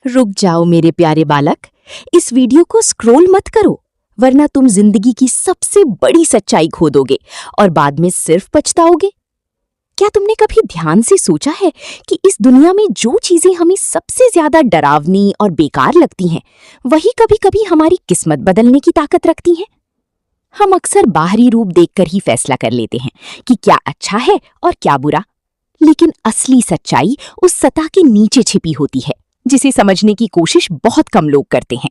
रुक जाओ मेरे प्यारे बालक, इस वीडियो को स्क्रॉल मत करो, वरना तुम जिंदगी की सबसे बड़ी सच्चाई खो दोगे और बाद में सिर्फ पछताओगे। क्या तुमने कभी ध्यान से सोचा है कि इस दुनिया में जो चीजें हमें सबसे ज्यादा डरावनी और बेकार लगती हैं, वही कभी-कभी हमारी किस्मत बदलने की ताकत रखती हैं? हम अक्सर बाहरी रूप देखकर ही फैसला कर लेते हैं कि क्या अच्छा है और क्या बुरा, लेकिन असली सच्चाई उस सतह के नीचे छिपी होती है, जिसे समझने की कोशिश बहुत कम लोग करते हैं।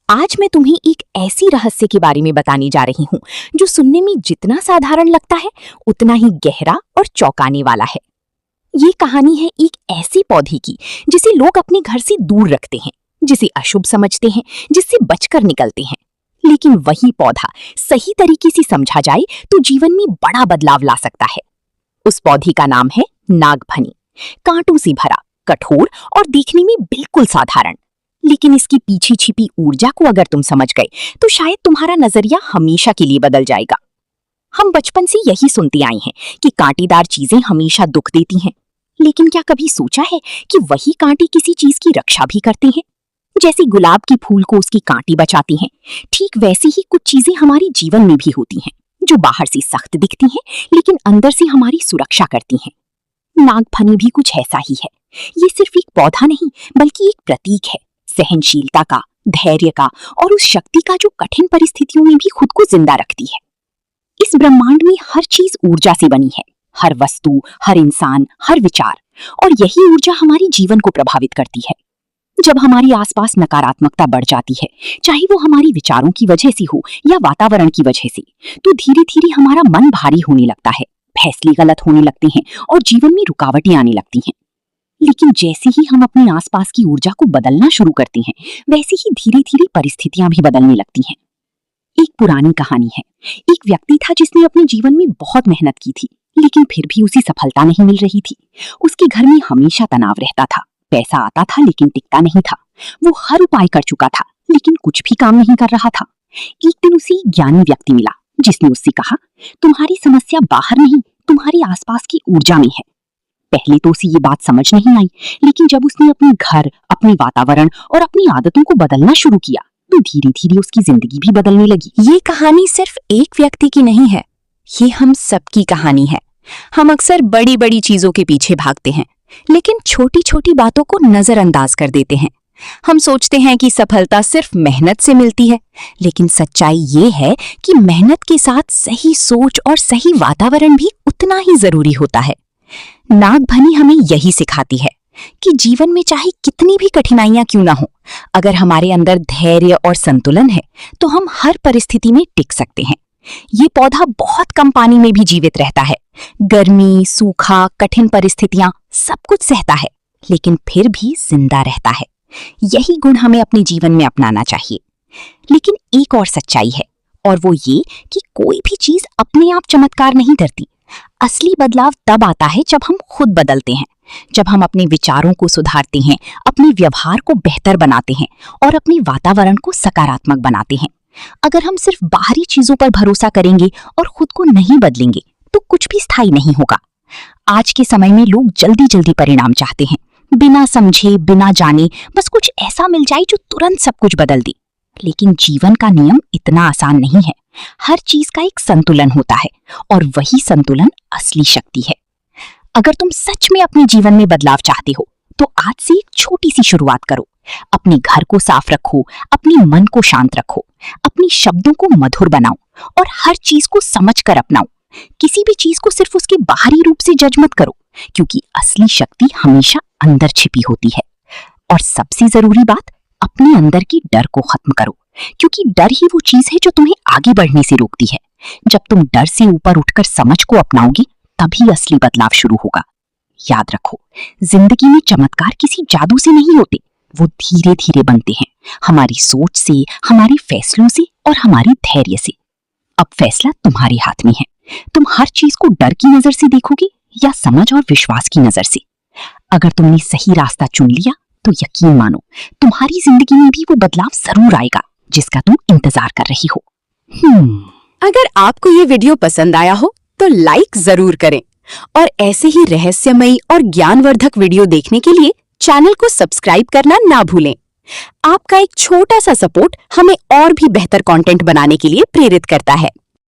आज मैं तुम्हें एक ऐसी रहस्य के बारे में बताने जा रही हूं जो सुनने में जितना साधारण लगता है उतना ही गहरा और चौंकाने वाला है। ये कहानी है एक ऐसे पौधे की जिसे लोग अपने घर से दूर रखते हैं, जिसे अशुभ समझते हैं, जिससे बचकर निकलते हैं। लेकिन वही पौधा सही तरीके से समझा जाए तो जीवन में बड़ा बदलाव ला सकता है। उस पौधे का नाम है नागफनी। कांटों से भरा, कठोर और देखने में बिल्कुल साधारण, लेकिन इसकी पीछे छिपी ऊर्जा को अगर तुम समझ गए तो शायद तुम्हारा नजरिया हमेशा के लिए बदल जाएगा। हम बचपन से यही सुनते आए हैं कि कांटेदार चीजें हमेशा दुख देती हैं, लेकिन क्या कभी सोचा है कि वही कांटे किसी चीज की रक्षा भी करते हैं? जैसे गुलाब के फूल को उसकी कांटे बचाती हैं, ठीक वैसे ही कुछ चीजें हमारे जीवन में भी होती हैं, जो बाहर से सख्त दिखती हैं लेकिन अंदर से हमारी सुरक्षा करती हैं। नागफनी भी कुछ ऐसा ही है। ये सिर्फ एक पौधा नहीं बल्कि एक प्रतीक है, सहनशीलता का, धैर्य का और उस शक्ति का जो कठिन परिस्थितियों में भी खुद को जिंदा रखती है। इस ब्रह्मांड में हर चीज ऊर्जा से बनी है, हर वस्तु, हर इंसान, हर विचार, और यही ऊर्जा हमारे जीवन को प्रभावित करती है। जब हमारे आसपास नकारात्मकता बढ़ जाती है, चाहे वो हमारी विचारों की वजह से हो या वातावरण की वजह से, तो धीरे धीरे हमारा मन भारी होने लगता है, फैसले गलत होने लगते हैं और जीवन में रुकावटें आने लगती हैं। लेकिन जैसे ही हम अपने आसपास की ऊर्जा को बदलना शुरू करते हैं, वैसे ही धीरे धीरे परिस्थितियां भी बदलने लगती हैं। एक पुरानी कहानी है। एक व्यक्ति था जिसने अपने जीवन में बहुत मेहनत की थी, लेकिन फिर भी उसे सफलता नहीं मिल रही थी। उसके घर में हमेशा तनाव रहता था, पैसा आता था लेकिन टिकता नहीं था। वो हर उपाय कर चुका था लेकिन कुछ भी काम नहीं कर रहा था। एक दिन उसे एक ज्ञानी व्यक्ति मिला जिसने उससे कहा, तुम्हारी समस्या बाहर नहीं, तुम्हारे आसपास की ऊर्जा में है। पहले तो उसे ये बात समझ नहीं आई, लेकिन जब उसने अपने घर, अपने वातावरण और अपनी आदतों को बदलना शुरू किया तो धीरे धीरे उसकी जिंदगी भी बदलने लगी। ये कहानी सिर्फ एक व्यक्ति की नहीं है, ये हम सबकी कहानी है। हम अक्सर बड़ी बड़ी चीजों के पीछे भागते हैं, लेकिन छोटी छोटी बातों को नजरअंदाज कर देते हैं। हम सोचते हैं कि सफलता सिर्फ मेहनत से मिलती है, लेकिन सच्चाई ये है कि मेहनत के साथ सही सोच और सही वातावरण भी उतना ही जरूरी होता है। नागफनी हमें यही सिखाती है कि जीवन में चाहे कितनी भी कठिनाइयां क्यों ना हो, अगर हमारे अंदर धैर्य और संतुलन है तो हम हर परिस्थिति में टिक सकते हैं। ये पौधा बहुत कम पानी में भी जीवित रहता है, गर्मी, सूखा, कठिन परिस्थितियां सब कुछ सहता है, लेकिन फिर भी जिंदा रहता है। यही गुण हमें अपने जीवन में अपनाना चाहिए। लेकिन एक और सच्चाई है, और वो ये कि कोई भी चीज अपने आप चमत्कार नहीं करती। असली बदलाव तब आता है जब हम खुद बदलते हैं, जब हम अपने विचारों को सुधारते हैं, अपने व्यवहार को बेहतर बनाते हैं और अपने वातावरण को सकारात्मक बनाते हैं। अगर हम सिर्फ बाहरी चीजों पर भरोसा करेंगे और खुद को नहीं बदलेंगे तो कुछ भी स्थायी नहीं होगा। आज के समय में लोग जल्दी जल्दी परिणाम चाहते हैं, बिना समझे, बिना जाने, बस कुछ ऐसा मिल जाए जो तुरंत सब कुछ बदल दे। लेकिन जीवन का नियम इतना आसान नहीं है। हर चीज का एक संतुलन होता है, और वही संतुलन असली शक्ति है। अगर तुम सच में अपने जीवन में बदलाव चाहते हो तो आज से एक छोटी सी शुरुआत करो। अपने घर को साफ रखो, अपने मन को शांत रखो, अपने शब्दों को मधुर बनाओ और हर चीज को समझकर अपनाओ। किसी भी चीज को सिर्फ उसके बाहरी रूप से जज मत करो, क्योंकि असली शक्ति हमेशा अंदर छिपी होती है। और सबसे जरूरी बात, अपने अंदर की डर को खत्म करो, क्योंकि डर ही वो चीज है जो तुम्हें आगे बढ़ने से रोकती है। जब तुम डर से ऊपर उठकर समझ को अपनाओगे, तभी असली बदलाव शुरू होगा। याद रखो, जिंदगी में चमत्कार किसी जादू से नहीं होते, वो धीरे धीरे बनते हैं, हमारी सोच से, हमारे फैसलों से और हमारे धैर्य से। अब फैसला तुम्हारे हाथ में है। तुम हर चीज को डर की नजर से देखोगे या समझ और विश्वास की नजर से। अगर तुमने सही रास्ता चुन लिया तो यकीन मानो, तुम्हारी जिंदगी में भी वो बदलाव जरूर आएगा जिसका तुम इंतजार कर रही हो। अगर आपको ये वीडियो पसंद आया हो तो लाइक जरूर करें, और ऐसे ही रहस्यमयी और ज्ञानवर्धक वीडियो देखने के लिए चैनल को सब्सक्राइब करना ना भूलें। आपका एक छोटा सा सपोर्ट हमें और भी बेहतर कंटेंट बनाने के लिए प्रेरित करता है।